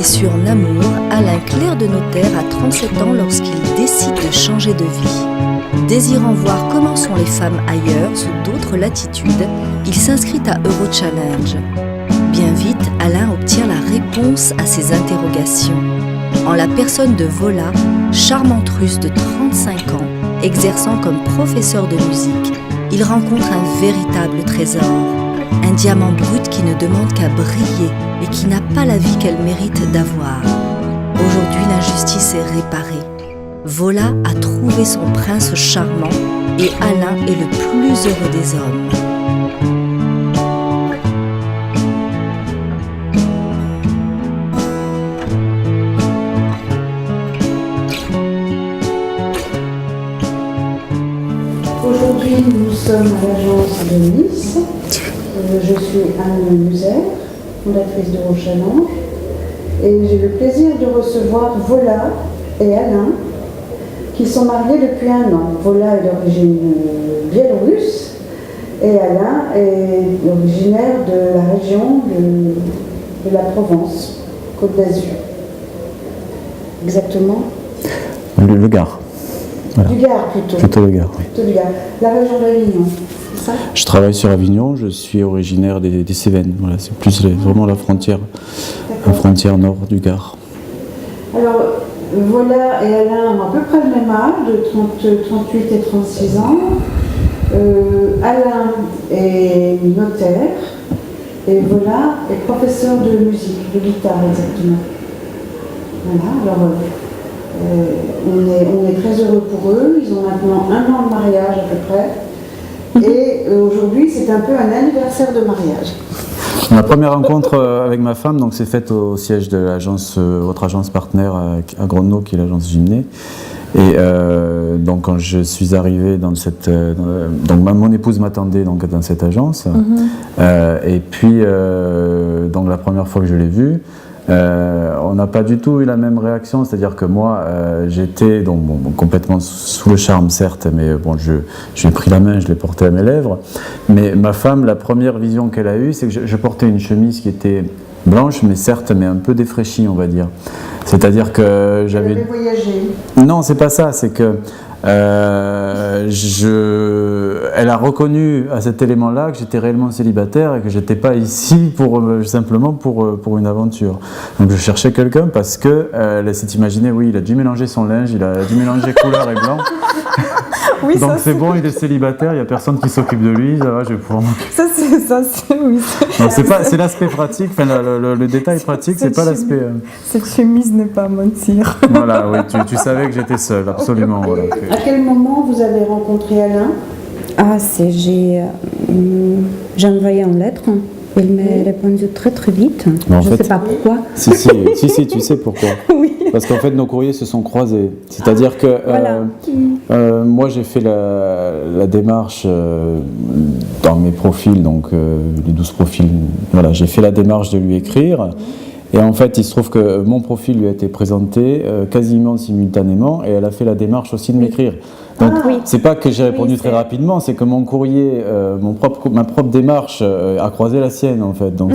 sur Namur, Alain Clerc de Notaire a 37 ans lorsqu'il décide de changer de vie. Désirant voir comment sont les femmes ailleurs, sous d'autres latitudes, il s'inscrit à Eurochallenge. Bien vite, Alain obtient la réponse à ses interrogations. En la personne de Vola, charmante russe de 35 ans, exerçant comme professeur de musique, il rencontre un véritable trésor. Un diamant brut qui ne demande qu'à briller et qui n'a pas la vie qu'elle mérite d'avoir. Aujourd'hui, l'injustice est réparée. Vola a trouvé son prince charmant et Alain est le plus heureux des hommes. Aujourd'hui, nous sommes à l'agence de Nice. Je suis Anne Muser, fondatrice d'Eurochallenge, et j'ai le plaisir de recevoir Vola et Alain, qui sont mariés depuis 1 an. Vola est d'origine biélorusse et Alain est originaire de la région de la Provence, Côte d'Azur. Exactement. Le Gard. Voilà. Du Gard plutôt. Plutôt le Gard, oui. Plutôt du Gard. La région d'Avignon, c'est ça ? Je travaille sur Avignon, je suis originaire des Cévennes. Voilà, c'est plus vraiment la frontière nord du Gard. Alors, Vola et Alain ont à peu près le même âge, de 38 et 36 ans. Alain est notaire et Vola est professeur de musique, de guitare exactement. Voilà, alors on est très heureux pour eux. Ils ont maintenant 1 an de mariage à peu près. Et aujourd'hui, c'est un peu un anniversaire de mariage. Ma première rencontre avec ma femme s'est faite au siège de l'agence, votre agence partenaire à Grodno, qui est l'agence Gymnée. Et donc quand je suis arrivé dans cette, mon épouse m'attendait dans cette agence. Et puis donc la première fois que je l'ai vue, on n'a pas du tout eu la même réaction, c'est-à-dire que moi j'étais complètement sous le charme certes, mais bon, je lui ai pris la main, je l'ai portée à mes lèvres. Mais ma femme, la première vision qu'elle a eue, c'est que je portais une chemise qui était blanche, mais certes, mais un peu défraîchie, on va dire. C'est-à-dire que j'avais... Elle avait voyagé. Non, c'est pas ça, c'est que elle a reconnu à cet élément-là que j'étais réellement célibataire et que j'étais pas ici simplement pour une aventure. Donc je cherchais quelqu'un parce que elle s'est imaginée, oui, il a dû mélanger son linge, il a dû mélanger couleur et blanc. Oui, donc ça, c'est bon, il est célibataire, il n'y a personne qui s'occupe de lui, ça va, je vais pouvoir m'occuper. Oui. Donc c'est l'aspect pratique, enfin le détail pratique, c'est pas l'aspect... Cette chemise n'est pas à mentir. Voilà, oui, tu savais que j'étais seul, absolument. Voilà. À quel moment vous avez rencontré Alain ? J'ai envoyé une lettre. Il m'a répondu très très vite. Mais je ne sais pas pourquoi. Si, tu sais pourquoi. Oui. Parce qu'en fait, nos courriers se sont croisés. C'est-à-dire que moi, j'ai fait la démarche dans mes profils, donc les 12 profils. Voilà, j'ai fait la démarche de lui écrire. Et en fait, il se trouve que mon profil lui a été présenté quasiment simultanément et elle a fait la démarche aussi de m'écrire. Donc, c'est pas que j'ai répondu très rapidement, c'est que mon courrier, ma propre démarche a croisé la sienne en fait. Donc,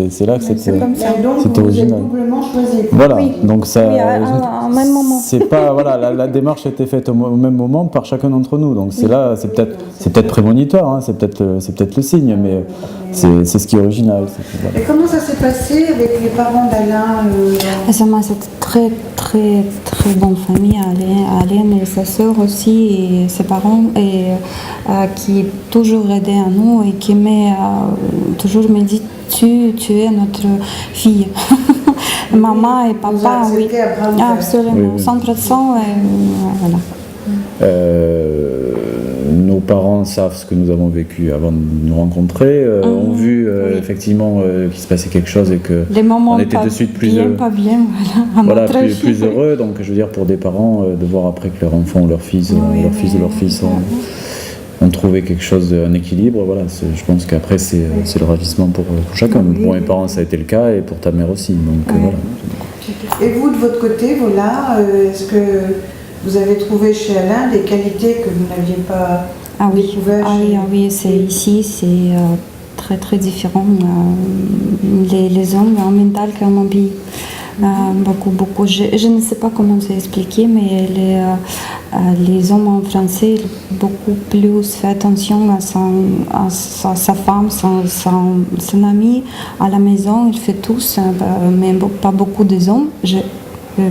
c'est là que c'était original. Vous êtes doublement choisi. Voilà, donc ça. Oui, à un même moment. C'est pas, voilà, la démarche a été faite au même moment par chacun d'entre nous. Donc, c'est là, c'est peut-être prémonitoire, hein, c'est peut-être le signe, mais c'est ce qui est original. Et comment ça s'est passé avec les parents d'Alain C'est très très très bonne famille, Alain et sa sœur aussi, et ses parents, et qui toujours aidé à nous et qui toujours me dit tu es notre fille. Maman et papa, oui. Absolument, 100%. Voilà. Nos parents savent ce que nous avons vécu avant de nous rencontrer, ont vu effectivement qu'il se passait quelque chose et que on était de suite plus heureux. Donc je veux dire, pour des parents, de voir après que leur enfant ou leur fils ont trouvé quelque chose, un équilibre, voilà, je pense qu'après c'est le ravissement pour chacun. Pour mes parents ça a été le cas et pour ta mère aussi. Donc, voilà. Et vous de votre côté, voilà, est-ce que vous avez trouvé chez Alain des qualités que vous n'aviez pas découvertes oui, ici c'est très très différent. Les hommes en mental qu'en pays. Beaucoup. Je ne sais pas comment c'est expliqué, mais les hommes en français beaucoup plus fait attention à sa femme, son ami à la maison. Il fait tous, mais pas beaucoup des hommes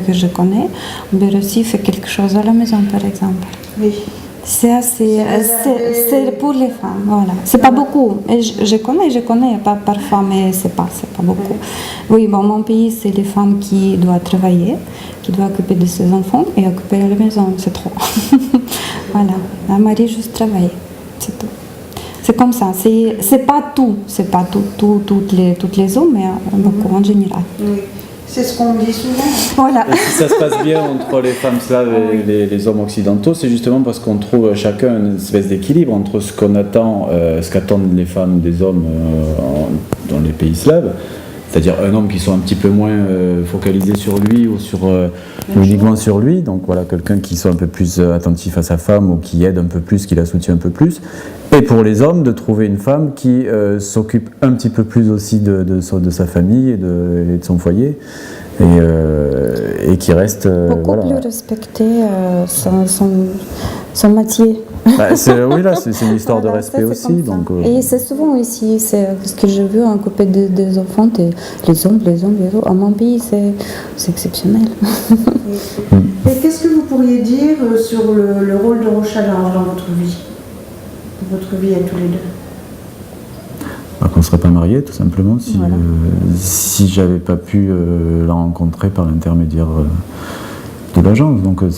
que je connais. Mais aussi fait quelque chose à la maison, par exemple. Oui. C'est pour les femmes, voilà. C'est pas beaucoup. Et je connais parfois, mais c'est pas beaucoup. Oui, bon, mon pays, c'est les femmes qui doivent travailler, qui doivent occuper de ses enfants et occuper la maison, c'est trop. Voilà. Un mari juste travailler, c'est tout. C'est comme ça. C'est pas toutes les hommes, mais beaucoup en général. Oui. C'est ce qu'on dit souvent. Voilà. Et si ça se passe bien entre les femmes slaves et les hommes occidentaux, c'est justement parce qu'on trouve chacun une espèce d'équilibre entre ce qu'on attend, ce qu'attendent les femmes des hommes dans les pays slaves, c'est-à-dire un homme qui soit un petit peu moins focalisé sur lui ou uniquement sur lui, donc voilà, quelqu'un qui soit un peu plus attentif à sa femme ou qui aide un peu plus, qui la soutient un peu plus. Et pour les hommes, de trouver une femme qui s'occupe un petit peu plus aussi de sa famille et de son foyer et qui reste Beaucoup plus respecter son métier. Oui, là, c'est une histoire de respect ça, aussi. Donc, et c'est souvent ici, c'est ce que j'ai vu en couple des enfants, les hommes. À mon pays, c'est exceptionnel. Et qu'est-ce que vous pourriez dire sur le rôle de Rochalange dans votre vie à tous les deux? Qu'on ne serait pas mariés, tout simplement, si, Voilà. si j'avais pas pu la rencontrer par l'intermédiaire de l'agence. Donc On n'a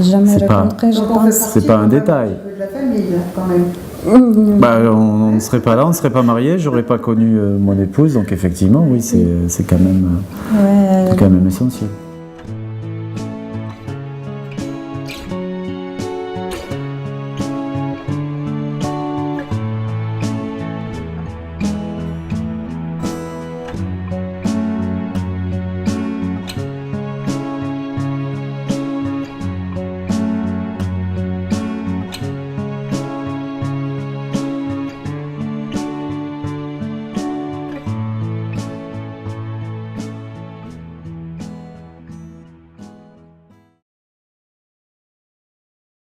jamais c'est pas- rencontré, je Donc, on pense. fait partie c'est pas un quand même détail. un petit peu de la famille, là, quand même. on ne serait pas là, on ne serait pas mariés, j'aurais pas connu mon épouse, donc effectivement, oui, c'est quand même essentiel.